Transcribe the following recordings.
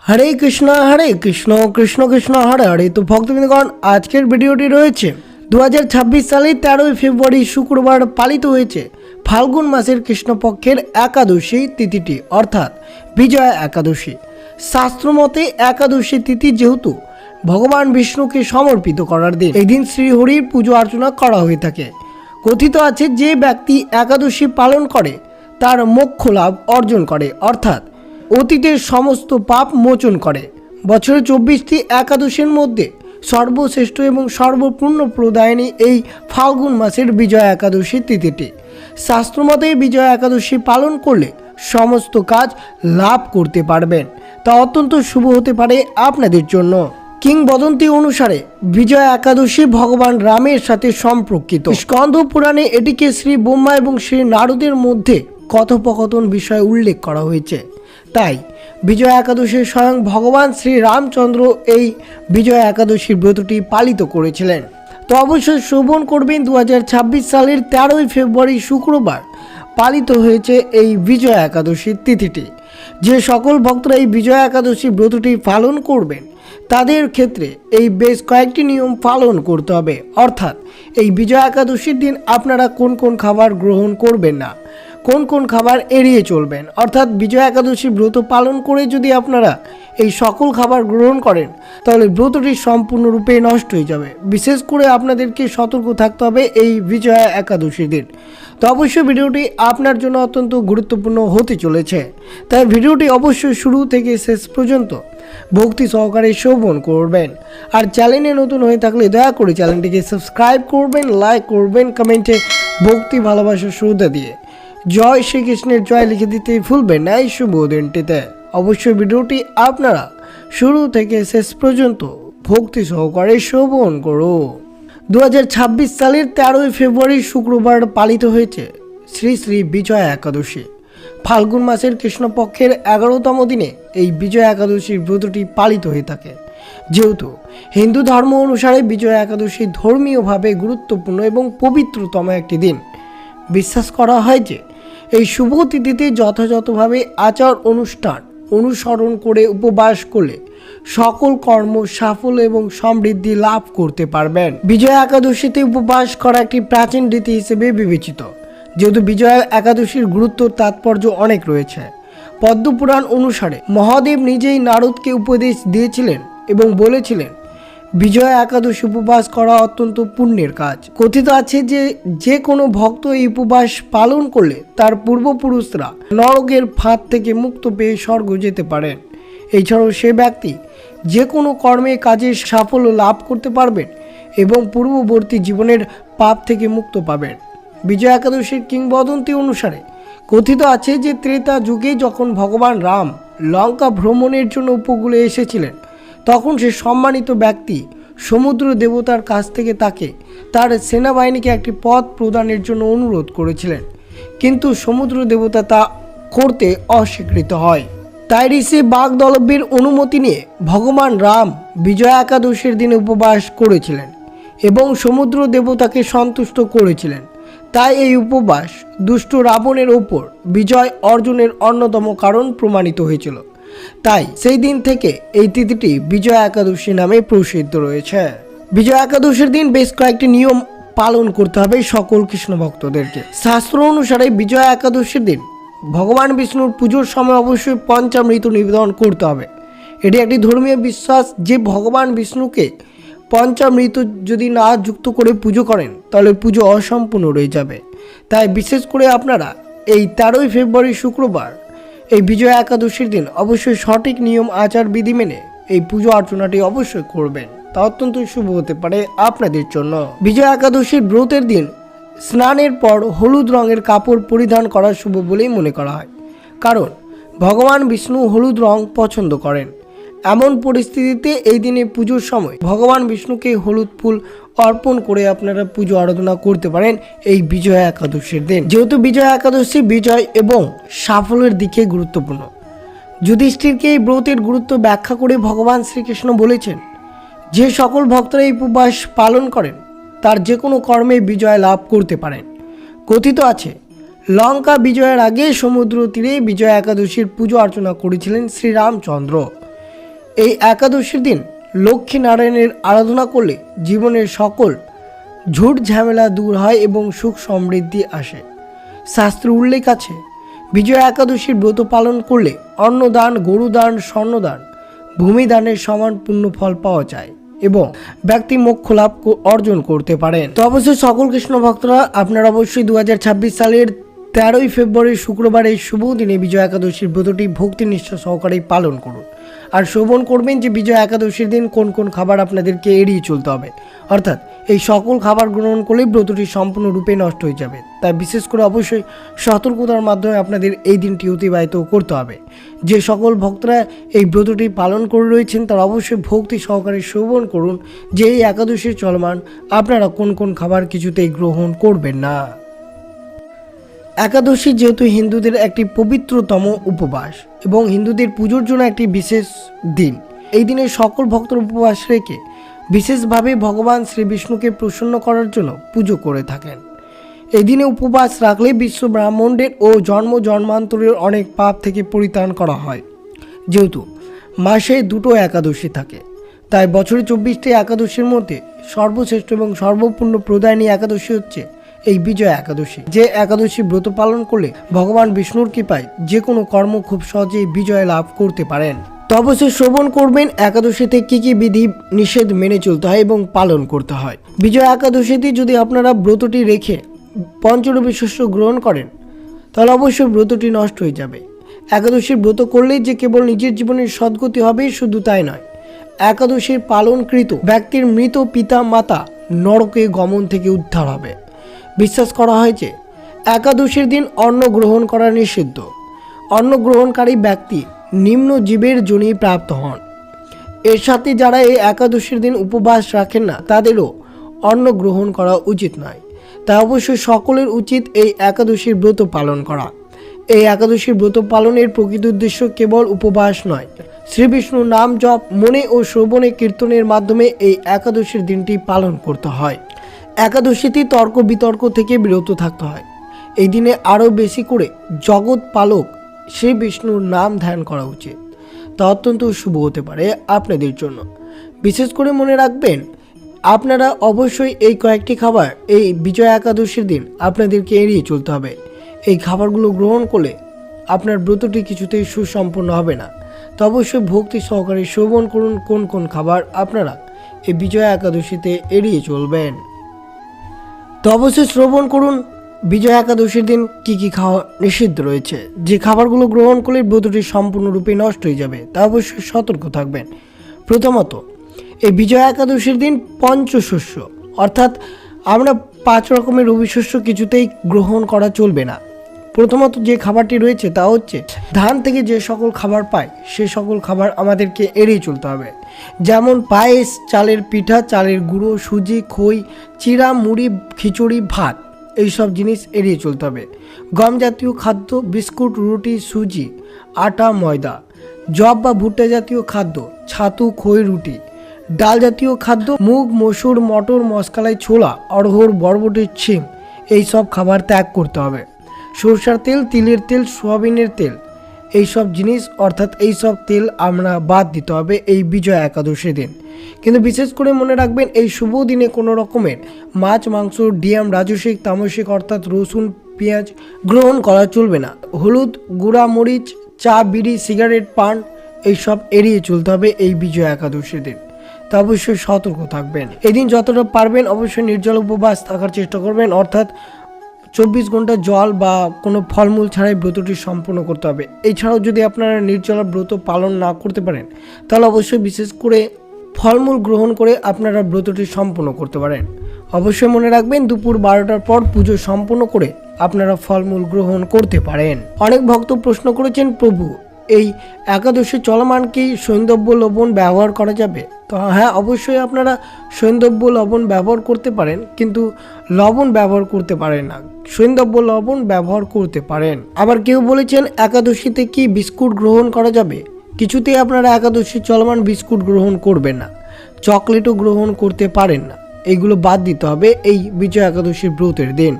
হরে কৃষ্ণ কৃষ্ণ কৃষ্ণ হরে হরে। তো ভক্তবৃন্দগণ, আজকের ভিডিওটি রয়েছে 2026 সালের 13ই ফেব্রুয়ারি শুক্রবার পালিত হয়েছে ফাল্গুন মাসের কৃষ্ণপক্ষের একাদশী তিথিটি, অর্থাৎ বিজয়া একাদশী। শাস্ত্রমতে একাদশী তিথি যেহেতু ভগবান বিষ্ণুকে সমর্পিত করার দিন, এই দিন শ্রীহরির পুজো অর্চনা করা হয়ে থাকে। কথিত আছে যে ব্যক্তি একাদশী পালন করে তার মোক্ষ লাভ অর্জন করে, অর্থাৎ অতীতের সমস্ত পাপ মোচন করে। বছরে 24টি একাদশীর মধ্যে সর্বশ্রেষ্ঠ এবং সর্বপূর্ণ প্রদায়নী এই ফাল্গুন মাসের বিজয়া একাদশী তিথিটি। শাস্ত্রমতে বিজয়া একাদশী পালন করলে সমস্ত কাজ লাভ করতে পারবেন, তা অত্যন্ত শুভ হতে পারে আপনাদের জন্য। কিংবদন্তি অনুসারে বিজয়া একাদশী ভগবান রামের সাথে সম্পর্কিত। স্কন্দ পুরাণে এটিকে শ্রী ব্রহ্মা এবং শ্রী নারদের মধ্যে কথোপকথন বিষয়ে উল্লেখ করা হয়েছে। তাই বিজয়া একাদশী স্বয়ং ভগবান শ্রী রামচন্দ্র এই বিজয়া একাদশীর ব্রতটি পালিত করেছিলেন। তো অবশ্যই শ্রবণ করবেন 2026 সালের 13ই ফেব্রুয়ারি শুক্রবার পালিত হয়েছে এই বিজয়া একাদশীর তিথিটি। যে সকল ভক্তরা এই বিজয়া একাদশী ব্রতটি পালন করবেন তাদের ক্ষেত্রে এই বেশ কয়েকটি নিয়ম পালন করতে হবে। অর্থাৎ এই বিজয়া একাদশীর দিন আপনারা কোন কোন খাবার গ্রহণ করবেন না, কোন কোন খাবার এড়িয়ে চলবেন। অর্থাৎ বিজয়া একাদশী ব্রত পালন করে যদি আপনারা এই সকল খাবার গ্রহণ করেন তাহলে ব্রতটি সম্পূর্ণরূপে নষ্ট হয়ে যাবে। বিশেষ করে আপনাদেরকে সতর্ক থাকতে হবে এই বিজয়া একাদশীর দিন। তো অবশ্যই ভিডিওটি আপনার জন্য অত্যন্ত গুরুত্বপূর্ণ হতে চলেছে, তাই ভিডিওটি অবশ্যই শুরু থেকে শেষ পর্যন্ত ভক্তি সহকারে শ্রবণ করবেন। আর চ্যানেলে নতুন হয়ে থাকলে দয়া করে চ্যানেলটিকে সাবস্ক্রাইব করবেন, লাইক করবেন, কমেন্টে ভক্তি ভালোবাসা শ্রদ্ধা দিয়ে জয় শ্রীকৃষ্ণের জয় লিখে দিতে ভুলবেন না। এই শুভ দিনটিতে অবশ্যই ভিডিওটি আপনারা শুরু থেকে শেষ পর্যন্ত ভক্তি সহকারে শ্রবণ করো। 2026 সালের 13ই ফেব্রুয়ারি শুক্রবার পালিত হয়েছে শ্রী শ্রী বিজয়া একাদশী। ফাল্গুন মাসের কৃষ্ণপক্ষের 11তম দিনে এই বিজয়া একাদশীর ব্রতটি পালিত হয়ে থাকে। যেহেতু হিন্দু ধর্ম অনুসারে বিজয়া একাদশী ধর্মীয়ভাবে গুরুত্বপূর্ণ এবং পবিত্রতম একটি দিন, বিশ্বাস করা হয় যে এই শুভ তিথিতে যথাযথভাবে আচার অনুষ্ঠান অনুসরণ করে উপবাস করলে সকল কর্ম সাফল্য এবং সমৃদ্ধি লাভ করতে পারবেন। বিজয়া একাদশীতে উপবাস করা একটি প্রাচীন রীতি হিসেবে বিবেচিত। যেহেতু বিজয়া একাদশীর গুরুত্ব তাৎপর্য অনেক রয়েছে। পদ্মপুরাণ অনুসারে মহাদেব নিজেই নারদকে উপদেশ দিয়েছিলেন এবং বলেছিলেন বিজয়া একাদশী উপবাস করা অত্যন্ত পুণ্যের কাজ। কথিত আছে যে যে কোনো ভক্ত এই উপবাস পালন করলে তার পূর্বপুরুষরা নরকের ফাঁদ থেকে মুক্ত পেয়ে স্বর্গ যেতে পারেন। এছাড়াও সে ব্যক্তি যে কোনো কর্মে কাজে সাফল্য লাভ করতে পারবেন এবং পূর্ববর্তী জীবনের পাপ থেকে মুক্ত পাবেন। বিজয়া একাদশীর কিংবদন্তি অনুসারে কথিত আছে যে ত্রেতা যুগে যখন ভগবান রাম লঙ্কা ভ্রমণের জন্য উপকূলে এসেছিলেন, তখন সে সম্মানিত ব্যক্তি সমুদ্র দেবতার কাছ থেকে তাকে তার সেনাবাহিনীকে একটি পথ প্রদানের জন্য অনুরোধ করেছিলেন, কিন্তু সমুদ্র দেবতা তা করতে অস্বীকৃত হয়। তাই ঋষি বাগদলভ্যের অনুমতি নিয়ে ভগবান রাম বিজয়া একাদশীর দিনে উপবাস করেছিলেন এবং সমুদ্র দেবতাকে সন্তুষ্ট করেছিলেন। তাই এই উপবাস দুষ্ট রাবণের ওপর বিজয় অর্জনের অন্যতম কারণ প্রমাণিত হয়েছিল। তাই সেই দিন থেকে এই তিথিটি বিজয়া একাদশী নামে প্রসিদ্ধ রয়েছে। বিজয়া একাদশীর দিন বেশ কয়েকটি নিয়ম পালন করতে হবে সকল কৃষ্ণ ভক্তদেরকে। শাস্ত্র অনুসারে বিজয়া একাদশীর দিন ভগবান বিষ্ণুর পুজোর সময় অবশ্যই পঞ্চামৃত নিবেদন করতে হবে। এটি একটি ধর্মীয় বিশ্বাস যে ভগবান বিষ্ণুকে পঞ্চামৃত যদি না যুক্ত করে পুজো করেন তাহলে পুজো অসম্পূর্ণ রয়ে যাবে। তাই বিশেষ করে আপনারা এই 13ই ফেব্রুয়ারি শুক্রবার এই বিজয়া একাদশীর দিন অবশ্যই সঠিক নিয়ম আচার বিধি মেনে এই পুজো অর্চনাটি অবশ্যই করবেন, তা অত্যন্ত শুভ হতে পারে আপনাদের জন্য। বিজয়া একাদশীর ব্রতের দিন স্নানের পর হলুদ রঙের কাপড় পরিধান করা শুভ বলেই মনে করা হয়, কারণ ভগবান বিষ্ণু হলুদ রং পছন্দ করেন। এমন পরিস্থিতিতে এই দিনে পুজোর সময় ভগবান বিষ্ণুকে হলুদ ফুল অর্পণ করে আপনারা পুজো আরাধনা করতে পারেন এই বিজয়া একাদশীর দিন। যেহেতু বিজয়া একাদশী বিজয় এবং সাফল্যের দিকে গুরুত্বপূর্ণ, যুধিষ্ঠিরকে এই ব্রতের গুরুত্ব ব্যাখ্যা করে ভগবান শ্রীকৃষ্ণ বলেছেন যে সকল ভক্তরা এই উপবাস পালন করেন তার যে কোনো কর্মে বিজয় লাভ করতে পারেন। কথিত আছে লঙ্কা বিজয়ের আগে সমুদ্র তীরে বিজয়া একাদশীর পুজো অর্চনা করেছিলেন শ্রীরামচন্দ্র। এই একাদশীর দিন লক্ষ্মী নারায়ণের আরাধনা করলে জীবনের সকল ঝুট ঝামেলা দূর হয় এবং সুখ সমৃদ্ধি আসে। শাস্ত্রে উল্লেখ আছে, বিজয়া একাদশীর ব্রত পালন করলে অন্নদান, গরুদান, স্বর্ণদান, ভূমিদানের সমান পুণ্য ফল পাওয়া যায় এবং ব্যক্তি মোক্ষ লাভ অর্জন করতে পারেন। তো অবশ্যই সকল কৃষ্ণ ভক্তরা আপনারা অবশ্যই 2026 সালের 13ই ফেব্রুয়ারি শুক্রবার এই শুভ দিনে বিজয়া একাদশীর ব্রতটি ভক্তি নিষ্ঠা সহকারে পালন করুন। আর শ্রবণ করবেন যে বিজয়া একাদশীর দিন কোন কোন খাবার আপনাদেরকে এড়িয়ে চলতে হবে, অর্থাৎ এই সকল খাবার গ্রহণ করলেই ব্রতটি সম্পূর্ণরূপে নষ্ট হয়ে যাবে। তাই বিশেষ করে অবশ্যই সতর্কতার মাধ্যমে আপনাদের এই দিনটি অতিবাহিত করতে হবে। যে সকল ভক্তরা এই ব্রতটি পালন করে রয়েছেন তারা অবশ্যই ভক্তি সহকারে শ্রবণ করুন যে এই একাদশীর চলমান আপনারা কোন কোন খাবার কিছুতেই গ্রহণ করবেন না। একাদশী যেহেতু হিন্দুদের একটি পবিত্রতম উপবাস এবং হিন্দুদের পুজোর জন্য একটি বিশেষ দিন, এই দিনে সকল ভক্তর উপবাস রেখে বিশেষভাবে ভগবান শ্রী বিষ্ণুকে প্রসন্ন করার জন্য পুজো করে থাকেন। এই দিনে উপবাস রাখলে বিশ্ব ব্রাহ্মণদের ও জন্ম জন্মান্তরের অনেক পাপ থেকে পরিত্রাণ করা হয়। যেহেতু মাসে দুটো একাদশী থাকে, তাই বছরে 24টি একাদশীর মধ্যে সর্বশ্রেষ্ঠ এবং সর্বপূর্ণ প্রদায়নী একাদশী হচ্ছে এই বিজয়া একাদশী। যে একাদশী ব্রত পালন করলে ভগবান বিষ্ণুর কৃপায় যে কোনো কর্ম খুব সহজেই বিজয় লাভ করতে পারেন। তো অবশ্যই শ্রবণ করবেন একাদশীতে কি কি বিধি নিষেধ মেনে চলতে হয় এবং পালন করতে হয়। বিজয়া একাদশীতে যদি আপনারা ব্রতটি রেখে পঞ্চরবি শস্য গ্রহণ করেন তাহলে অবশ্যই ব্রতটি নষ্ট হয়ে যাবে। একাদশীর ব্রত করলেই যে কেবল নিজের জীবনের সদ্গতি হবে শুধু তাই নয়, একাদশীর পালনকৃত ব্যক্তির মৃত পিতা মাতা নরকে গমন থেকে উদ্ধার হবে। বিশ্বাস করা হয় যে একাদশীর দিন অন্ন গ্রহণ করা নিষিদ্ধ। অন্ন গ্রহণকারী ব্যক্তি নিম্ন জীবের যোনি প্রাপ্ত হন। এর সাথে যারা এই একাদশীর দিন উপবাস রাখেন না তাদেরও অন্ন গ্রহণ করা উচিত নয়। তাই অবশ্যই সকলের উচিত এই একাদশীর ব্রত পালন করা। এই একাদশীর ব্রত পালনের প্রকৃত উদ্দেশ্য কেবল উপবাস নয়, শ্রী বিষ্ণুর নাম জপ, মনে ও শ্রবণে কীর্তনের মাধ্যমে এই একাদশীর দিনটি পালন করতে হয়। একাদশীতে তর্ক বিতর্ক থেকে বিরত থাকতে হয়। এই দিনে আরও বেশি করে জগৎ পালক শ্রী বিষ্ণুর নাম ধ্যান করা উচিত। তা অত্যন্ত শুভ হতে পারে আপনাদের জন্য। বিশেষ করে মনে রাখবেন আপনারা অবশ্যই এই কয়েকটি খাবার এই বিজয়া একাদশীর দিন আপনাদেরকে এড়িয়ে চলতে হবে। এই খাবারগুলো গ্রহণ করলে আপনার ব্রতটি কিছুতেই সুসম্পন্ন হবে না। তো অবশ্যই ভক্তি সহকারে শ্রবণ করুন কোন কোন খাবার আপনারা এই বিজয়া একাদশীতে এড়িয়ে চলবেন। তো অবশ্যই শ্রবণ করুন বিজয়া একাদশীর দিন কি কি খাওয়া নিষিদ্ধ রয়েছে, যে খাবারগুলো গ্রহণ করলে ব্রতটি সম্পূর্ণরূপে নষ্ট হয়ে যাবে, তা অবশ্যই সতর্ক থাকবেন। প্রথমত, এই বিজয়া একাদশীর দিন পঞ্চশস্য অর্থাৎ আমরা 5 রকমের রবি শস্য কিছুতেই গ্রহণ করা চলবে না। প্রথমত যে খাবারটি রয়েছে তা হচ্ছে ধান থেকে যে সকল খাবার পায় সে সকল খাবার আমাদেরকে এড়িয়ে চলতে হবে। যেমন পায়েস, চালের পিঠা, চালের গুঁড়ো, সুজি, খই, চিড়া, মুড়ি, খিচুড়ি, ভাত, এইসব জিনিস এড়িয়ে চলতে হবে। গম জাতীয় খাদ্য, বিস্কুট, রুটি, সুজি, আটা, ময়দা, জব বা ভুট্টা জাতীয় খাদ্য, ছাতু, খই, রুটি, ডাল জাতীয় খাদ্য, মুগ, মসুর, মটর, মশকালাই, ছোলা, অড়হর, বরবটির ছিম, এইসব খাবার ত্যাগ করতে হবে। সরষার তেল, তিলের তেল, সোয়াবিনের তেল, এইসব জিনিস অর্থাৎ এইসব তেল আমরা বাদ দিতে হবে এই বিজয়া একাদশী দিন। কিন্তু বিশেষ করে মনে রাখবেন এই শুভ দিনে কোনো রকমের মাছ, মাংস, ডিম, রাজসিক, তামসিক অর্থাৎ রসুন, পেঁয়াজ গ্রহণ করা চলবে না। হলুদ, গুঁড়া মরিচ, চা, বিড়ি, সিগারেট, পান এইসব এড়িয়ে চলতে হবে এই বিজয়া একাদশী দিন। তা অবশ্যই সতর্ক থাকবেন। এদিন যতটা পারবেন অবশ্যই নির্জল উপবাস থাকার চেষ্টা করবেন, অর্থাৎ 24 ঘন্টা জল বা কোনো ফলমূল ছাড়াই ব্রতটি সম্পূর্ণ করতে হবে। এছাড়াও যদি আপনারা নির্জলা ব্রত পালন না করতে পারেন তাহলে অবশ্যই বিশেষ করে ফলমূল গ্রহণ করে আপনারা ব্রতটি সম্পূর্ণ করতে পারেন। অবশ্যই মনে রাখবেন দুপুর 12টার পর পুজো সম্পূর্ণ করে আপনারা ফলমূল গ্রহণ করতে পারেন। অনেক ভক্ত প্রশ্ন করেছেন, প্রভু এই একাদশী চলমান কি সৈন্দব্য লবণ ব্যবহার করা যাবে? তো হ্যাঁ, অবশ্যই আপনারা সৈন্দব্য লবণ ব্যবহার করতে পারেন, কিন্তু লবণ ব্যবহার করতে পারেন না। সৈন্দব্য লবণ ব্যবহার করতে পারেন। আবার কেউ বলেছেন একাদশীতে কি বিস্কুট গ্রহণ করা যাবে? কিছুতেই আপনারা একাদশী চলমান বিস্কুট গ্রহণ করবেন না, চকলেটও গ্রহণ করতে পারেন না। এইগুলো বাদ দিতে হবে এই বিজয়া একাদশীর ব্রতের দিন।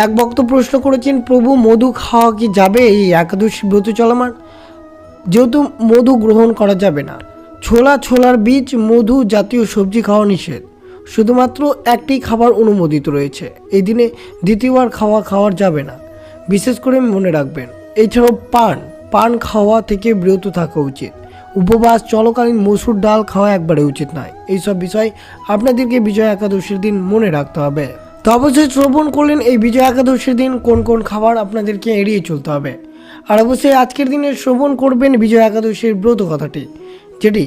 এক ভক্ত প্রশ্ন করেছেন, প্রভু মধু খাওয়া কি যাবে এই একাদশী ব্রত চলমান? যেহেতু মধু গ্রহণ করা যাবে না, ছোলার বীজ, মধু জাতীয় সবজি খাওয়া নিষেধ। শুধুমাত্র একটি খাবার অনুমোদিত রয়েছে। এই দিনে দ্বিতীয়বার খাওয়ার যাবে না, বিশেষ করে মনে রাখবেন। এছাড়াও পান খাওয়া থেকে বিরত থাকা উচিত। উপবাস চলাকালীন মসুর ডাল খাওয়া একবারে উচিত নয়। এইসব বিষয় আপনাদেরকে বিজয়া একাদশীর দিন মনে রাখতে হবে। তো অবশ্যই শ্রবণ করলেন এই বিজয়া একাদশীর দিন কোন কোন খাবার আপনাদেরকে এড়িয়ে চলতে হবে। আর অবশ্যই আজকের দিনে শ্রবণ করবেন বিজয়া একাদশীর ব্রত কথাটি, যেটি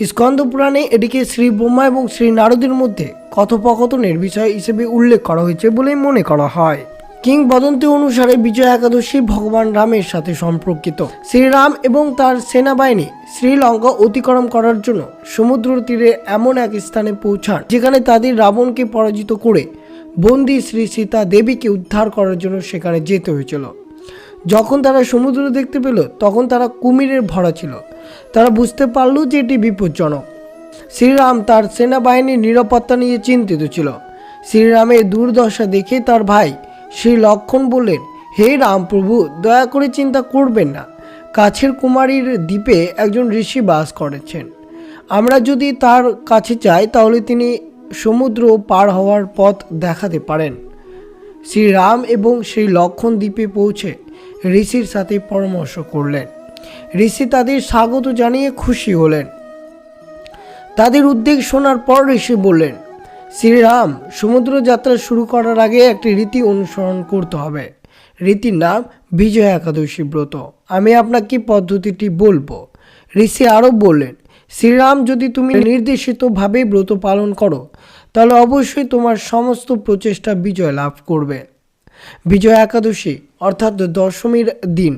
স্কন্দ পুরাণে এটিকে শ্রী ব্রহ্মা এবং শ্রী নারদের মধ্যে কথোপকথনের বিষয় হিসেবে উল্লেখ করা হয়েছে বলেই মনে করা হয়। কিংবদন্তি অনুসারে বিজয়া একাদশী ভগবান রামের সাথে সম্পর্কিত। শ্রীরাম এবং তার সেনাবাহিনী শ্রীলঙ্কা অতিক্রম করার জন্য সমুদ্র তীরে এমন এক স্থানে পৌঁছান যেখানে তাদের রাবণকে পরাজিত করে বন্দী শ্রী সীতা দেবীকে উদ্ধার করার জন্য সেখানে যেতে হয়েছিল। যখন তারা সমুদ্র দেখতে পেল তখন তারা কুমিরের ভরা ছিল। তারা বুঝতে পারল যে এটি বিপজ্জনক। শ্রীরাম তার সেনাবাহিনীর নিরাপত্তা নিয়ে চিন্তিত ছিল। শ্রীরামের দুর্দশা দেখে তার ভাই শ্রী লক্ষণ বললেন, হে রামপ্রভু, দয়া করে চিন্তা করবেন না। কাছের কুমারীর দ্বীপে একজন ঋষি বাস করেছেন। আমরা যদি তার কাছে যাই তাহলে তিনি সমুদ্র পার হওয়ার পথ দেখাতে পারেন। শ্রীরাম এবং শ্রী লক্ষণ দ্বীপে পৌঁছে ঋষির সাথে পরামর্শ করলেন। ঋষি তাদের স্বাগত জানিয়ে খুশি হলেন। তাদের উদ্বেগ শোনার পর ঋষি বললেন, শ্রীরাম, সমুদ্র যাত্রা শুরু করার আগে একটি রীতি অনুসরণ করতে হবে। রীতির নাম বিজয়া একাদশী ব্রত। আমি আপনাকে পদ্ধতিটি বলবো। ঋষি আরও বললেন, শ্রীরাম, যদি তুমি নির্দেশিতভাবে ব্রত পালন করো তাহলে অবশ্যই তোমার সমস্ত প্রচেষ্টা বিজয় লাভ করবে। বিজয়া একাদশী অর্থাৎ দশমীর দিন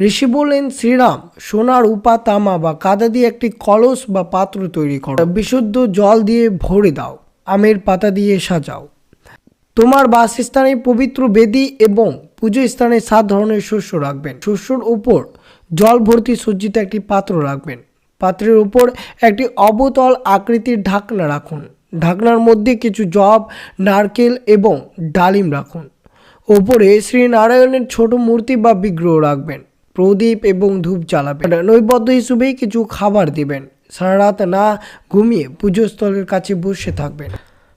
ঋষি বললেন, শ্রীরাম, সোনা, রূপা, তামা বা কাদা দিয়ে একটি কলস বা পাত্র তৈরি করো। বিশুদ্ধ জল দিয়ে ভরে দাও। আমের পাতা দিয়ে সাজাও। তোমার বাসস্থানে পবিত্র বেদি এবং পুজো স্থানে 7 ধরনের শস্য রাখবেন। শস্যর উপর জল ভর্তি সজ্জিত একটি পাত্র রাখবেন। পাত্রের উপর একটি অবতল আকৃতির ঢাকনা রাখুন। ঢাকনার মধ্যে কিছু জব, নারকেল এবং ডালিম রাখুন। ওপরে শ্রীনারায়ণের ছোট মূর্তি বা বিগ্রহ রাখবেন। প্রদীপ এবং ধূপ জ্বালাবেন। নৈবেদ্য হিসেবে কিছু খাবার দিবেন। সারা রাত না ঘুমিয়ে পুজোস্থলের কাছে বসে থাকবেন।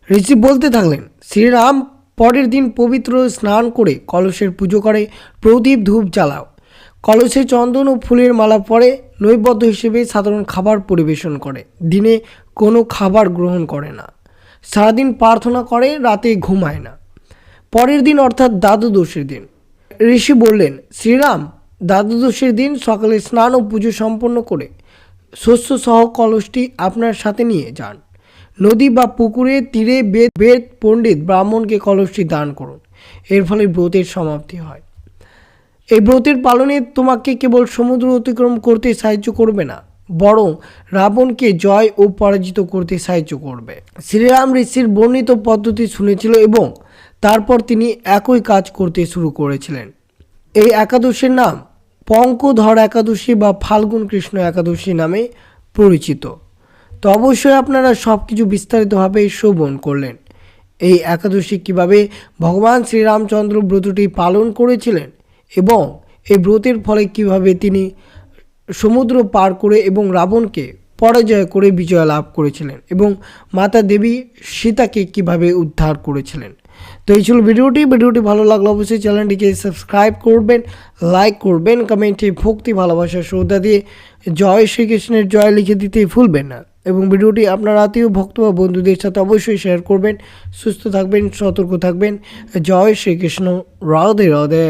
ঋষি বলতে থাকলেন, শ্রীরাম, পরের দিন পবিত্র স্নান করে কলসের পুজো করে প্রদীপ ধূপ জ্বালাও। কলসে চন্দন ও ফুলের মালা পরে নৈবেদ্য হিসেবে সাধারণ খাবার পরিবেশন করে। দিনে কোনো খাবার গ্রহণ করে না। সারাদিন প্রার্থনা করে, রাতে ঘুমায় না। পরের দিন অর্থাৎ দ্বাদশীর দিন ঋষি বললেন, শ্রীরাম, দ্বাদশীর দিন সকালে স্নান ও পুজো সম্পন্ন করে শস্য সহ কলসটি আপনার সাথে নিয়ে যান। নদী বা পুকুরের তীরে বেদ পণ্ডিত ব্রাহ্মণকে কলসটি দান করুন। এর ফলে ব্রতের সমাপ্তি হয়। এই ব্রতের পালনে তোমাকে কেবল সমুদ্র অতিক্রম করতে সাহায্য করবে না, বরং রাবণকে জয় ও পরাজিত করতে সাহায্য করবে। শ্রীরাম ঋষির বর্ণিত পদ্ধতি শুনেছিল এবং তারপর তিনি একই কাজ করতে শুরু করেছিলেন। এই একাদশীর নাম পঙ্কধর একাদশী বা ফাল্গুন কৃষ্ণ একাদশী নামে পরিচিত। তো অবশ্যই আপনারা সব কিছু বিস্তারিতভাবে শ্রবণ করলেন। এই একাদশী কিভাবে ভগবান শ্রীরামচন্দ্র ব্রতটি পালন করেছিলেন এবং এই ব্রতের ফলে কিভাবে তিনি সমুদ্র পার করে এবং রাবণকে পরাজয় করে বিজয় লাভ করেছিলেন এবং মাতা দেবী সীতাকে কিভাবে উদ্ধার করেছিলেন। তো এই ছিল ভিডিওটি ভালো লাগলো অবশ্যই চ্যানেলটিকে সাবস্ক্রাইব করবেন, লাইক করবেন, কমেন্টে ভক্তি ভালোবাসা শ্রদ্ধা দিয়ে জয় শ্রীকৃষ্ণের জয় লিখে দিতে ভুলবেন না এবং ভিডিওটি আপনার আত্মীয় ভক্ত বা বন্ধুদের সাথে অবশ্যই শেয়ার করবেন। সুস্থ থাকবেন, সতর্ক থাকবেন। জয় শ্রীকৃষ্ণ। রাধে রাধে।